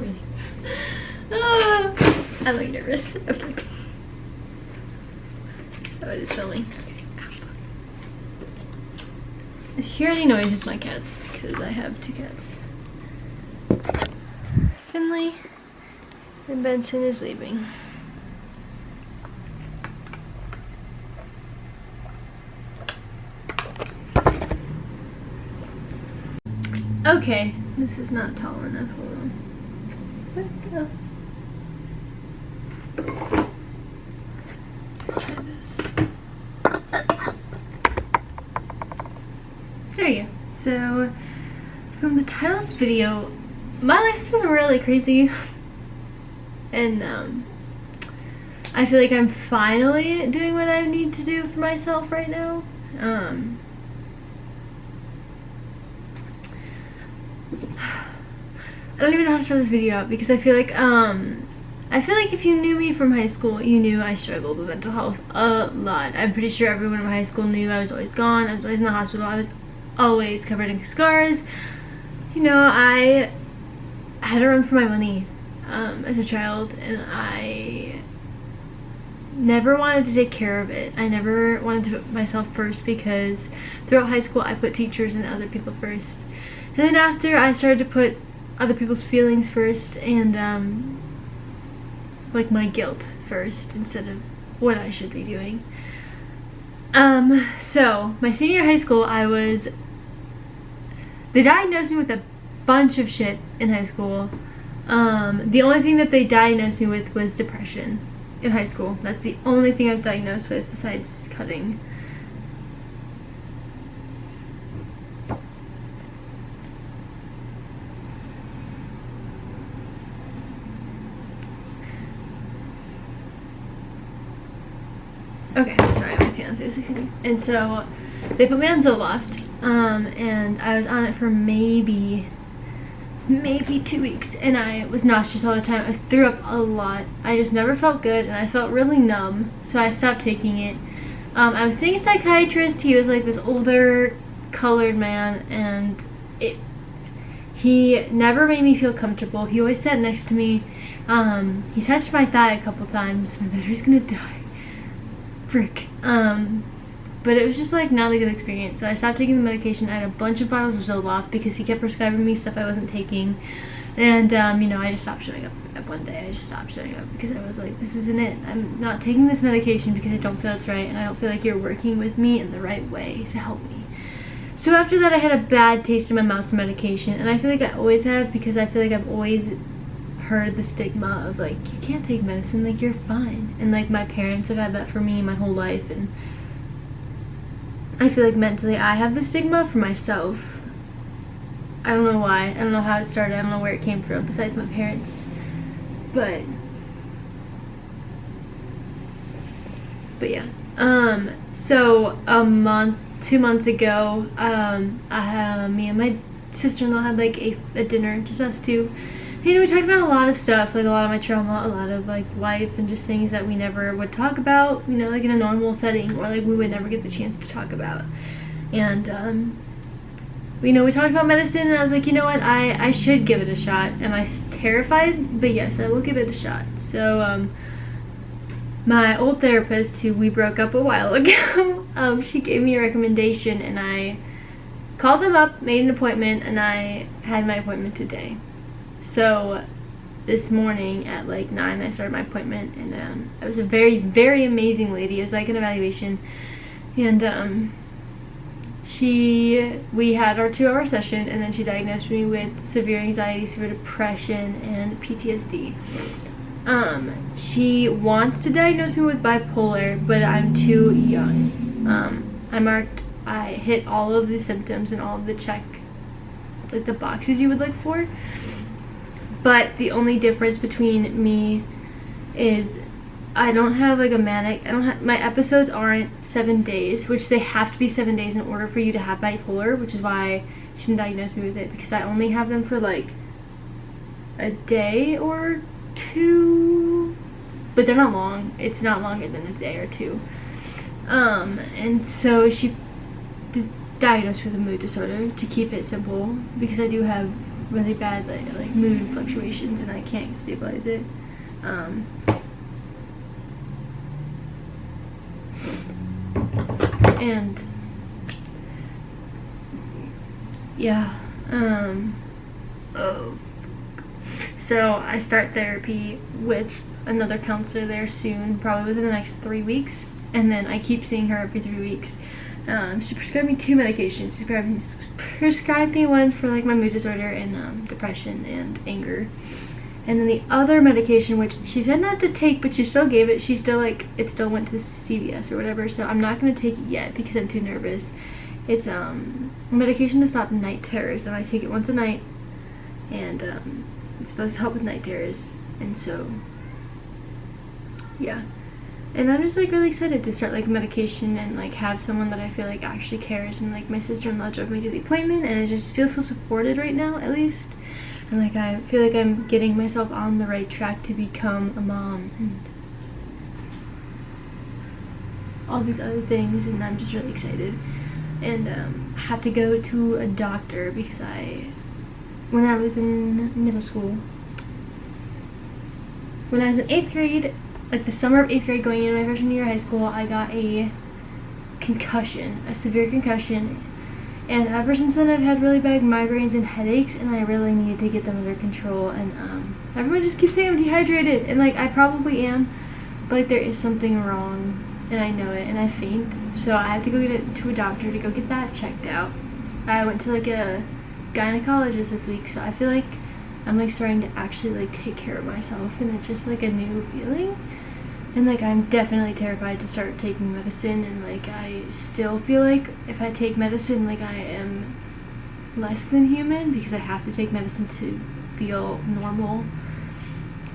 already. Ah, I'm like nervous. Okay. Oh, it is filming. If you hear any noise, it's my cats, because I have 2 cats. Finley and Benson is leaving. Okay, this is not tall enough. Hold on. What else? Try this. There you go. So, from the title of this video, my life has been really crazy. And, I feel like I'm finally doing what I need to do for myself right now. I don't even know how to start this video out because I feel like if you knew me from high school, you knew I struggled with mental health a lot. I'm pretty sure everyone in my high school knew I was always gone, I was always in the hospital, I was always covered in scars. You know, I had to run for my money as a child, and I never wanted to take care of it. I never wanted to put myself first because throughout high school I put teachers and other people first. And then after, I started to put other people's feelings first and like my guilt first instead of what I should be doing. So my senior year of high school, they diagnosed me with a bunch of shit in high school. The only thing that they diagnosed me with was depression in high school. That's the only thing I was diagnosed with besides cutting. Okay, sorry, my fiance was listening. And so they put me on Zoloft, and I was on it for maybe 2 weeks, and I was nauseous all the time. I threw up a lot. I just never felt good, and I felt really numb, so I stopped taking it. I was seeing a psychiatrist. He was like this older colored man, and he never made me feel comfortable. He always sat next to me. He touched my thigh a couple times. My battery's gonna die. Frick. But it was just like not a good experience, so I stopped taking the medication. I had a bunch of bottles of Zoloft because he kept prescribing me stuff I wasn't taking, and you know, I just stopped showing up. One day I just stopped showing up because I was like, this isn't it. I'm not taking this medication because I don't feel it's right, and I don't feel like you're working with me in the right way to help me. So after that, I had a bad taste in my mouth for medication, and I feel like I always have, because I feel like I've always heard the stigma of like, you can't take medicine, like you're fine, and like my parents have had that for me my whole life, and I feel like mentally I have the stigma for myself. I don't know why, I don't know how it started, I don't know where it came from besides my parents, but yeah. So a 2 months ago, me and my sister-in-law had like a dinner, just us two. You know, we talked about a lot of stuff, like a lot of my trauma, a lot of like life, and just things that we never would talk about, you know, like in a normal setting, or like we would never get the chance to talk about. And you know, we talked about medicine, and I was like, you know what, I should give it a shot. Am I terrified? But yes, I will give it a shot. So my old therapist, who we broke up a while ago, she gave me a recommendation, and I called them up, made an appointment, and I had my appointment today. So this morning at like 9, I started my appointment, and it was a very, very amazing lady. It was like an evaluation, and we had our 2-hour session, and then she diagnosed me with severe anxiety, severe depression, and PTSD. She wants to diagnose me with bipolar, but I'm too young. I hit all of the symptoms and all of the the boxes you would look for. But the only difference between me is I don't have like a manic, my episodes aren't 7 days, which they have to be 7 days in order for you to have bipolar, which is why she didn't diagnose me with it, because I only have them for like a day or 2, but they're not long. It's not longer than a day or 2. And so she diagnosed with a mood disorder, to keep it simple, because I do have really bad like mood fluctuations, and I can't stabilize it. And yeah, so I start therapy with another counselor there soon, probably within the next 3 weeks, and then I keep seeing her every 3 weeks. She prescribed me 2 medications. She prescribed me one for like my mood disorder and depression and anger, and then the other medication, which she said not to take, but she still gave it. She still it still went to CVS or whatever, so I'm not going to take it yet because I'm too nervous. It's medication to stop night terrors, and I take it once a night, and it's supposed to help with night terrors. And so yeah, and I'm just like really excited to start like medication and like have someone that I feel like actually cares. And like my sister-in-law drove me to the appointment, and I just feel so supported right now, at least. And like I feel like I'm getting myself on the right track to become a mom and all these other things, and I'm just really excited. And I have to go to a doctor because when I was in middle school, when I was in 8th grade, like the summer of 8th grade going into my freshman year of high school, I got a concussion, a severe concussion. And ever since then, I've had really bad migraines and headaches, and I really need to get them under control. And everyone just keeps saying I'm dehydrated, and like I probably am, but like there is something wrong, and I know it, and I faint. So I have to go get it to a doctor to go get that checked out. I went to like a gynecologist this week, so I feel like I'm like starting to actually like take care of myself, and it's just like a new feeling. And like I'm definitely terrified to start taking medicine, and like I still feel like if I take medicine, like I am less than human because I have to take medicine to feel normal.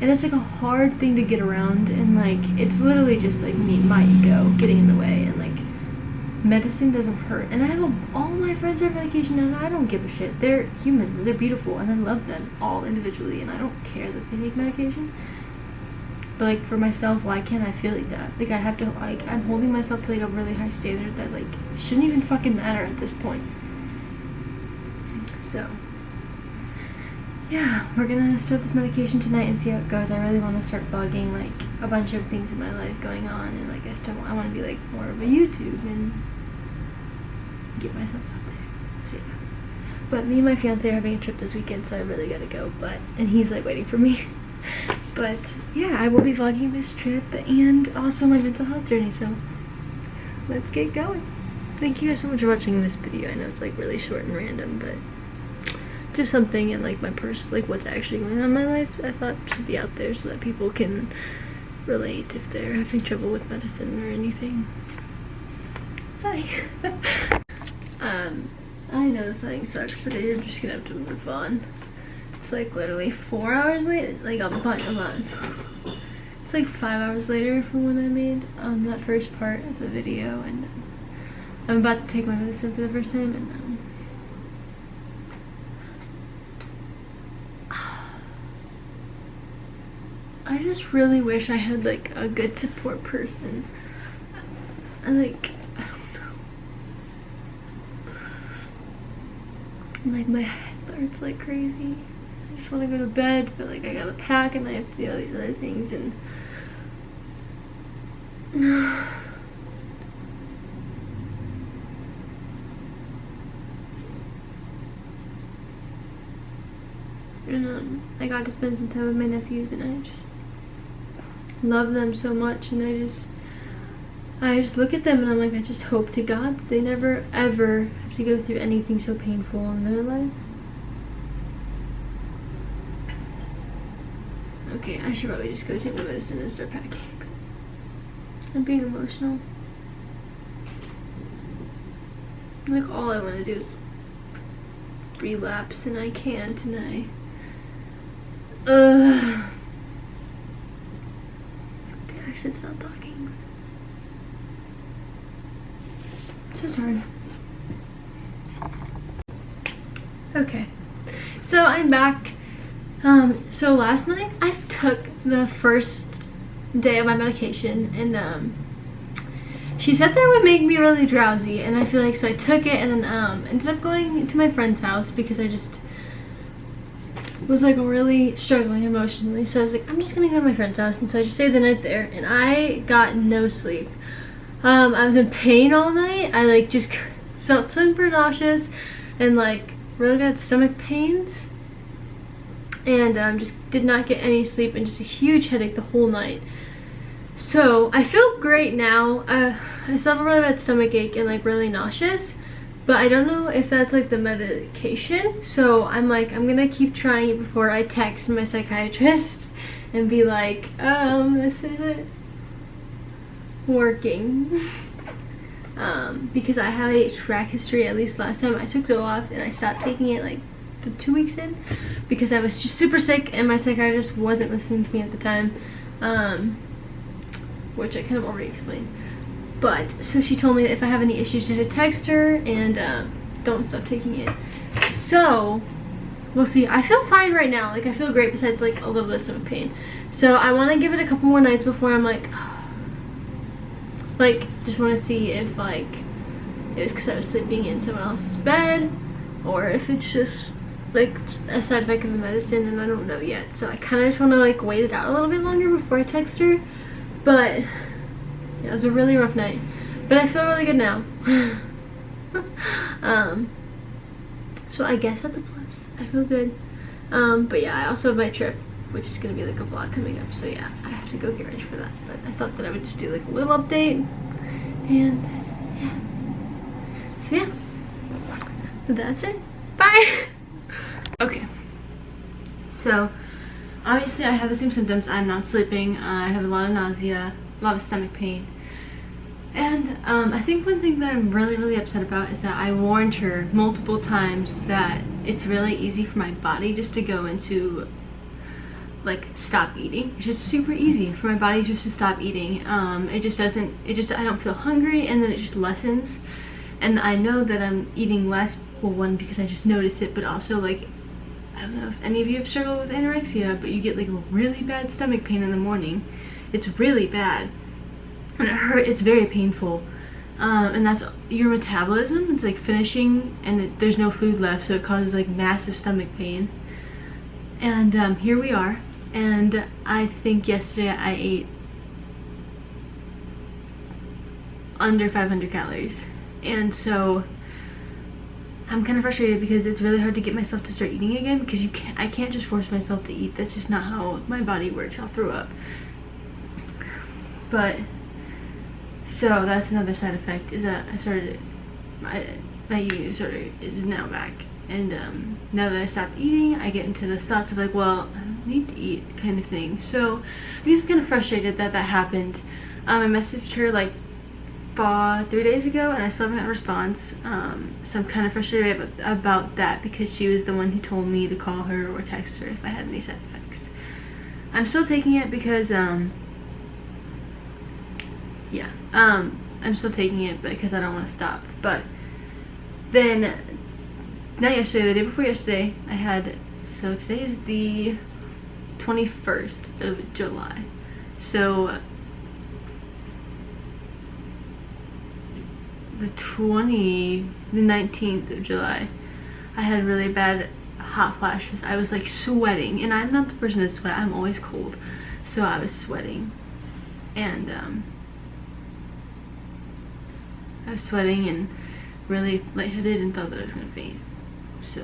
And it's like a hard thing to get around, and like it's literally just like my ego getting in the way, and like medicine doesn't hurt. And I have all my friends are on medication, and I don't give a shit. They're humans, they're beautiful, and I love them all individually, and I don't care that they take medication. But like for myself, why can't I feel like that? Like I have to, like I'm holding myself to like a really high standard that like shouldn't even fucking matter at this point. So yeah, we're gonna start this medication tonight and see how it goes. I really want to start vlogging like a bunch of things in my life going on, and like I want to be like more of a YouTube and get myself out there. So yeah. But me and my fiance are having a trip this weekend, so I really gotta go. And he's like waiting for me. But yeah, I will be vlogging this trip and also my mental health journey, so let's get going. Thank you guys so much for watching this video. I know it's like really short and random, but just something in like my like what's actually going on in my life I thought should be out there so that people can relate if they're having trouble with medicine or anything. Bye. I know something sucks, but you're just gonna have to move on. It's like literally 4 hours later, like I'm on. It's like 5 hours later from when I made that first part of the video, and I'm about to take my medicine for the first time, and I just really wish I had like a good support person. I don't know. Like my head hurts like crazy. I just want to go to bed, but like I gotta pack and I have to do all these other things, and I got to spend some time with my nephews, and I just love them so much, and I just look at them and I'm like, I just hope to God that they never ever have to go through anything so painful in their life. Okay, I should probably just go take my medicine and start packing. I'm being emotional. Like all I want to do is relapse, and I can't, and I should stop talking. It's just hard. Okay, so I'm back. So last night I took the first day of my medication, and she said that would make me really drowsy, and I feel like, so I took it, and then ended up going to my friend's house because was like really struggling emotionally. So I was like, I'm just gonna go to my friend's house. And so I just stayed the night there, and I got no sleep. I was in pain all night. I like just felt super nauseous and like really bad stomach pains, and just did not get any sleep and just a huge headache the whole night. So I feel great now. I still have a really bad stomach ache and like really nauseous, but I don't know if that's like the medication. So I'm like, I'm gonna keep trying it before I text my psychiatrist and be like, this isn't working. Because I have a track history. At least last time I took Zoloft and I stopped taking it like 2 weeks in because I was just super sick and my psychiatrist wasn't listening to me at the time, which I kind of already explained. But so she told me that if I have any issues just to text her and don't stop taking it. So we'll see. I feel fine right now. Like I feel great besides like a little bit of stomach pain. So I want to give it a couple more nights before I'm like just want to see if like it was because I was sleeping in someone else's bed, or if it's just like a side effect of the medicine, and I don't know yet. So I kind of just want to like wait it out a little bit longer before I text her. But yeah, it was a really rough night, but I feel really good now. So I guess that's a plus. I feel good. But yeah, I also have my trip, which is gonna be like a vlog coming up. So yeah, I have to go get ready for that. But I thought that I would just do like a little update, and yeah. So yeah, that's it. Bye. Okay. So obviously I have the same symptoms. I'm not sleeping. I have a lot of nausea, a lot of stomach pain. And I think one thing that I'm really upset about is that I warned her multiple times that it's really easy for my body just to go into like stop eating. It's just super easy for my body just to stop eating. I don't feel hungry, and then it just lessens. And I know that I'm eating less, well, one, because I just noticed it, but also like, I don't know if any of you have struggled with anorexia, but you get like really bad stomach pain in the morning. It's really bad. And it's very painful. And that's your metabolism. It's like finishing, and there's no food left, so it causes like massive stomach pain. And here we are. And I think yesterday I ate under 500 calories. And so I'm kind of frustrated because it's really hard to get myself to start eating again, because I can't just force myself to eat. That's just not how my body works. I'll throw up. But so that's another side effect, is that my eating disorder is now back. And now that I stopped eating, I get into the thoughts of like, well, I need to eat kind of thing. So I guess I'm kind of frustrated that that happened. I messaged her like 3 days ago, and I still haven't got a response. So I'm kind of frustrated about that, because she was the one who told me to call her or text her if I had any side effects. I'm still taking it because I'm still taking it because I don't want to stop. But then, not yesterday, the day before yesterday, I had, so today is the 21st of July. So the 19th of July, I had really bad hot flashes. I was like sweating, and I'm not the person to sweat. I'm always cold. So I was sweating, and I was sweating and really lightheaded and thought that I was gonna faint. So